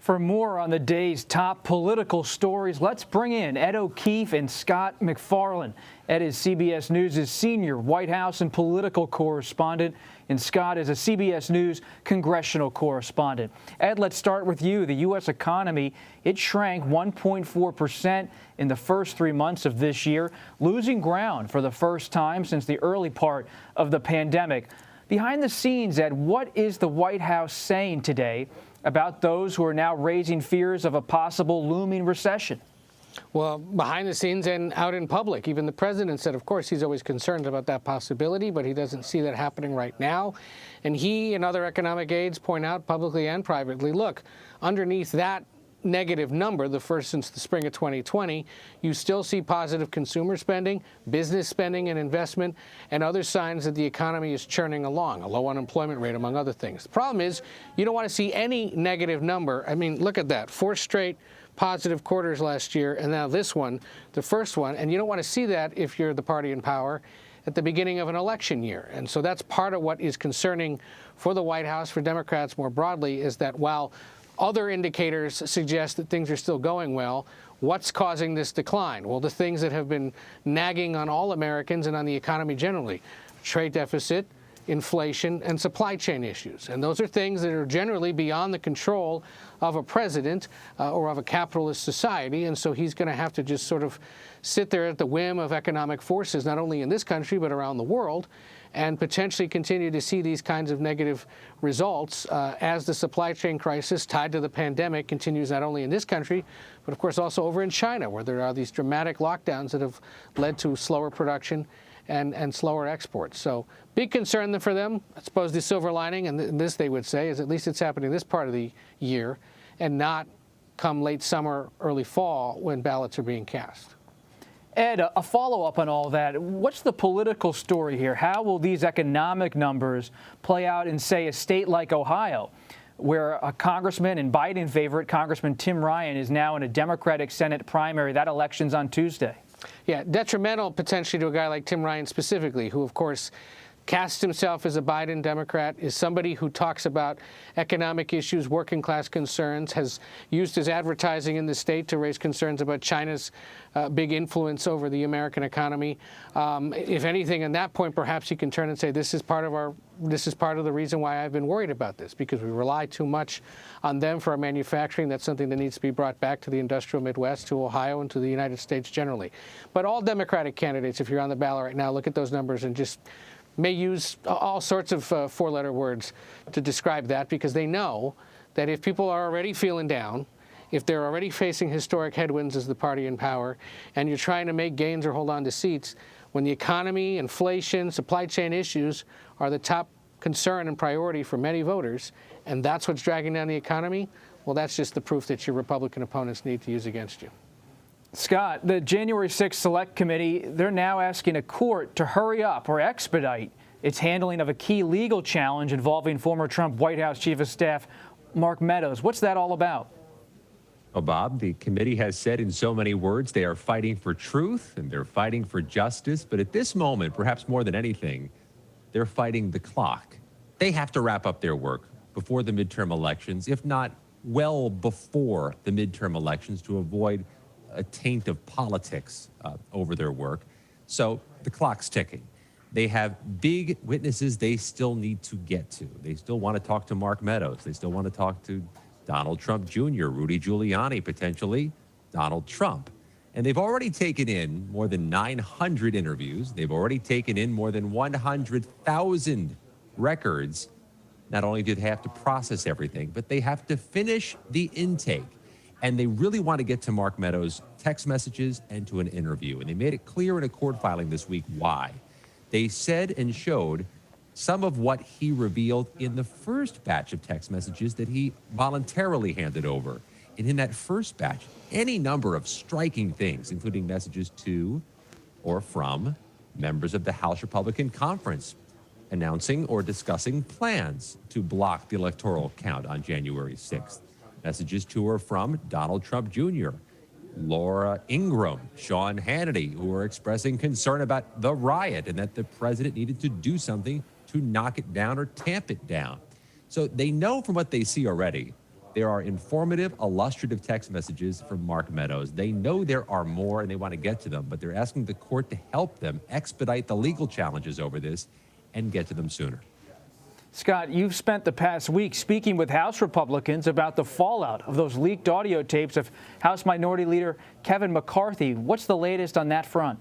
For more on the day's top political stories, let's bring in Ed O'Keefe and Scott MacFarlane. Ed is CBS News' senior White House and political correspondent, and Scott is a CBS News congressional correspondent. Ed, let's start with you. The U.S. economy, it shrank 1.4% in the first 3 months of this year, losing ground for the first time since the early part of the pandemic. Behind the scenes, Ed, what is the White House saying today about those who are now raising fears of a possible looming recession? Well, behind the scenes and out in public, even the president said, of course, he's always concerned about that possibility, but he doesn't see that happening right now. And he and other economic aides point out publicly and privately, look, underneath that negative number, the first since the spring of 2020, you still see positive consumer spending, business spending and investment, and other signs that the economy is churning along, a low unemployment rate, among other things. The problem is you don't want to see any negative number. I mean, look at that, 4 straight positive quarters last year, and now this one, the first one, and you don't want to see that if you're the party in power at the beginning of an election year. And so that's part of what is concerning for the White House, for Democrats more broadly, is that while other indicators suggest that things are still going well, what's causing this decline? Well, the things that have been nagging on all Americans and on the economy generally: trade deficit, inflation, and supply chain issues. And those are things that are generally beyond the control of a president or of a capitalist society. And so he's going to have to just sort of sit there at the whim of economic forces, not only in this country, but around the world, and potentially continue to see these kinds of negative results as the supply chain crisis tied to the pandemic continues not only in this country, but of course also over in China, where there are these dramatic lockdowns that have led to slower production and slower exports. So big concern for them. I suppose the silver lining, and this they would say, is at least it's happening this part of the year and not come late summer, early fall when ballots are being cast. Ed, a follow-up on all that. What's the political story here? How will these economic numbers play out in, say, a state like Ohio, where a congressman and Biden favorite, Congressman Tim Ryan, is now in a Democratic Senate primary? That election's on Tuesday. Yeah, detrimental potentially to a guy like Tim Ryan specifically, who, of course, casts himself as a Biden Democrat, is somebody who talks about economic issues, working class concerns, has used his advertising in the state to raise concerns about China's big influence over the American economy. If anything, at that point, perhaps he can turn and say, this is part of the reason why I've been worried about this, because we rely too much on them for our manufacturing. That's something that needs to be brought back to the industrial Midwest, to Ohio, and to the United States generally. But all Democratic candidates, if you're on the ballot right now, look at those numbers and just may use all sorts of 4-letter words to describe that, because they know that if people are already feeling down, if they're already facing historic headwinds as the party in power, and you're trying to make gains or hold on to seats, when the economy, inflation, supply chain issues are the top concern and priority for many voters, and that's what's dragging down the economy, well, that's just the proof that your Republican opponents need to use against you. Scott, the January 6th Select Committee, they're now asking a court to hurry up or expedite its handling of a key legal challenge involving former Trump White House Chief of Staff Mark Meadows. What's that all about? Well, Bob, the committee has said in so many words they are fighting for truth and they're fighting for justice. But at this moment, perhaps more than anything, they're fighting the clock. They have to wrap up their work before the midterm elections, if not well before the midterm elections, to avoid a taint of politics over their work. So the clock's ticking. They have big witnesses they still need to get to. They still want to talk to Mark Meadows. They still want to talk to Donald Trump Jr., Rudy Giuliani, potentially Donald Trump. And they've already taken in more than 900 interviews. They've already taken in more than 100,000 records. Not only do they have to process everything, but they have to finish the intake. And they really want to get to Mark Meadows' text messages and to an interview. And they made it clear in a court filing this week why. They said and showed some of what he revealed in the first batch of text messages that he voluntarily handed over. And in that first batch, any number of striking things, including messages to or from members of the House Republican Conference announcing or discussing plans to block the electoral count on January 6th. Messages to or from Donald Trump Jr., Laura Ingraham, Sean Hannity, who are expressing concern about the riot and that the president needed to do something to knock it down or tamp it down. So they know from what they see already There are informative, illustrative text messages from Mark Meadows. They know there are more and they want to get to them, but they're asking the court to help them expedite the legal challenges over this and get to them sooner. Scott, you've spent the past week speaking with House Republicans about the fallout of those leaked audio tapes of House Minority Leader Kevin McCarthy. What's the latest on that front?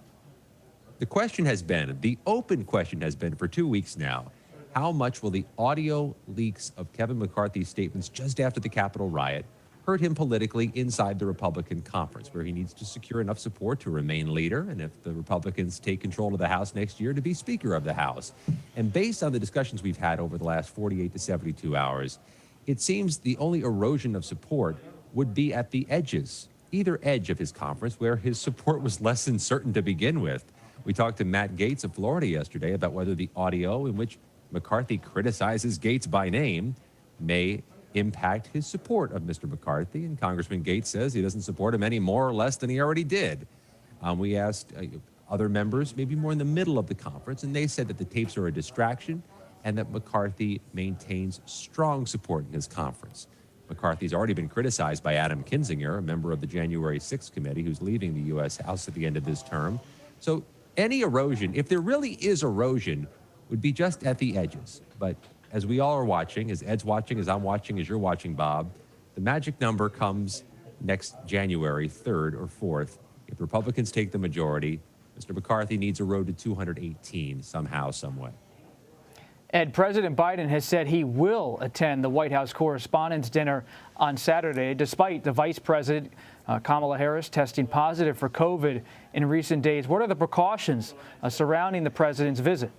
The question has been, the open question has been for 2 weeks now, how much will the audio leaks of Kevin McCarthy's statements just after the Capitol riot hurt him politically inside the Republican conference, where he needs to secure enough support to remain leader, and if the Republicans take control of the House next year, to be Speaker of the House. And based on the discussions we've had over the last 48 to 72 hours, it seems the only erosion of support would be at the edges, either edge of his conference, where his support was less than certain to begin with. We talked to Matt Gaetz of Florida yesterday about whether the audio in which McCarthy criticizes Gaetz by name may impact his support of Mr. McCarthy. And Congressman Gaetz says he doesn't support him any more or less than he already did. We asked other members, maybe more in the middle of the conference, and they said that the tapes are a distraction and that McCarthy maintains strong support in his conference. McCarthy's already been criticized by Adam Kinzinger, a member of the January 6th committee who's leaving the U.S. House at the end of this term. So any erosion, if there really is erosion, would be just at the edges. But as we all are watching, as Ed's watching, as I'm watching, as you're watching, Bob, the magic number comes next January 3rd or 4th. If Republicans take the majority, Mr. McCarthy needs a road to 218 somehow, some way. Ed, President Biden has said he will attend the White House Correspondents' Dinner on Saturday, despite the Vice President, Kamala Harris, testing positive for COVID in recent days. What are the precautions surrounding the president's visit?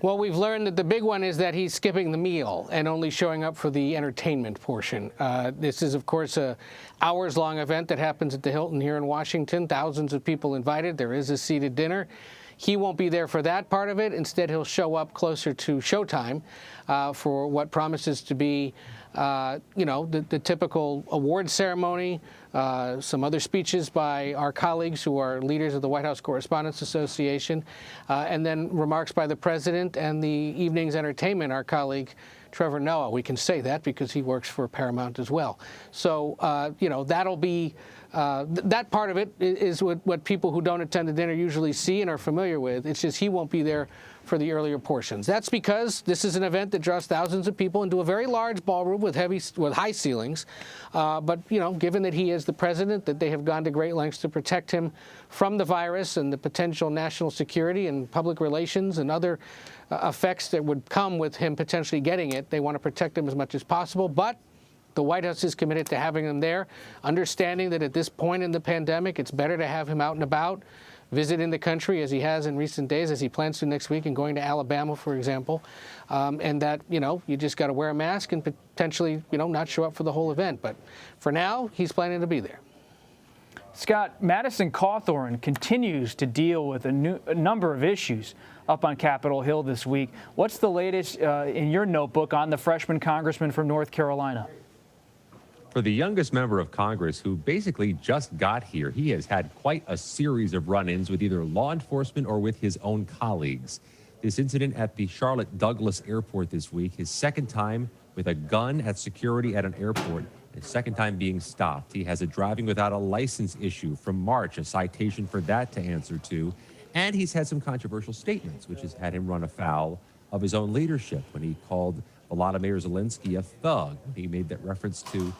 Well, we've learned that the big one is that he's skipping the meal and only showing up for the entertainment portion. This is, of course, a hours-long event that happens at the Hilton here in Washington. Thousands of people invited. There is a seated dinner. He won't be there for that part of it. Instead, he'll show up closer to showtime for what promises to be, the typical award ceremony, some other speeches by our colleagues who are leaders of the White House Correspondents Association, and then remarks by the president and the evening's entertainment, our colleague Trevor Noah. We can say that because he works for Paramount as well. So, that'll be that part of it is what people who don't attend the dinner usually see and are familiar with. It's just he won't be there for the earlier portions. That's because this is an event that draws thousands of people into a very large ballroom with high ceilings. But given that he is the president, that they have gone to great lengths to protect him from the virus and the potential national security and public relations and other effects that would come with him potentially getting it, they want to protect him as much as possible. But the White House is committed to having him there, understanding that at this point in the pandemic, it's better to have him out and about, visiting the country as he has in recent days, as he plans to next week, and going to Alabama, for example, and that, you just got to wear a mask and potentially, not show up for the whole event. But for now, he's planning to be there. Scott, Madison Cawthorn continues to deal with a number of issues up on Capitol Hill this week. What's the latest in your notebook on the freshman congressman from North Carolina? For the youngest member of Congress who basically just got here, he has had quite a series of run-ins with either law enforcement or with his own colleagues. This incident at the Charlotte Douglas Airport this week, his second time with a gun at security at an airport, his second time being stopped. He has a driving without a license issue from March, a citation for that to answer to. And he's had some controversial statements, which has had him run afoul of his own leadership when he called Volodymyr Zelensky a thug. He made that reference to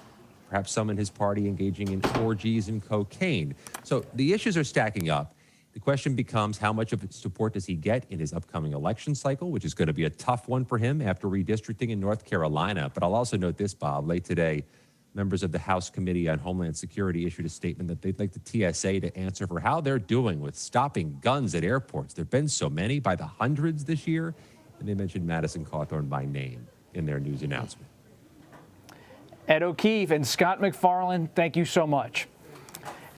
perhaps some in his party engaging in orgies and cocaine. So the issues are stacking up. The question becomes, how much of support does he get in his upcoming election cycle, which is going to be a tough one for him after redistricting in North Carolina. But I'll also note this, Bob. Late today, members of the House Committee on Homeland Security issued a statement that they'd like the TSA to answer for how they're doing with stopping guns at airports. There have been so many, by the hundreds this year, and they mentioned Madison Cawthorn by name in their news announcement. Ed O'Keefe and Scott MacFarlane, thank you so much.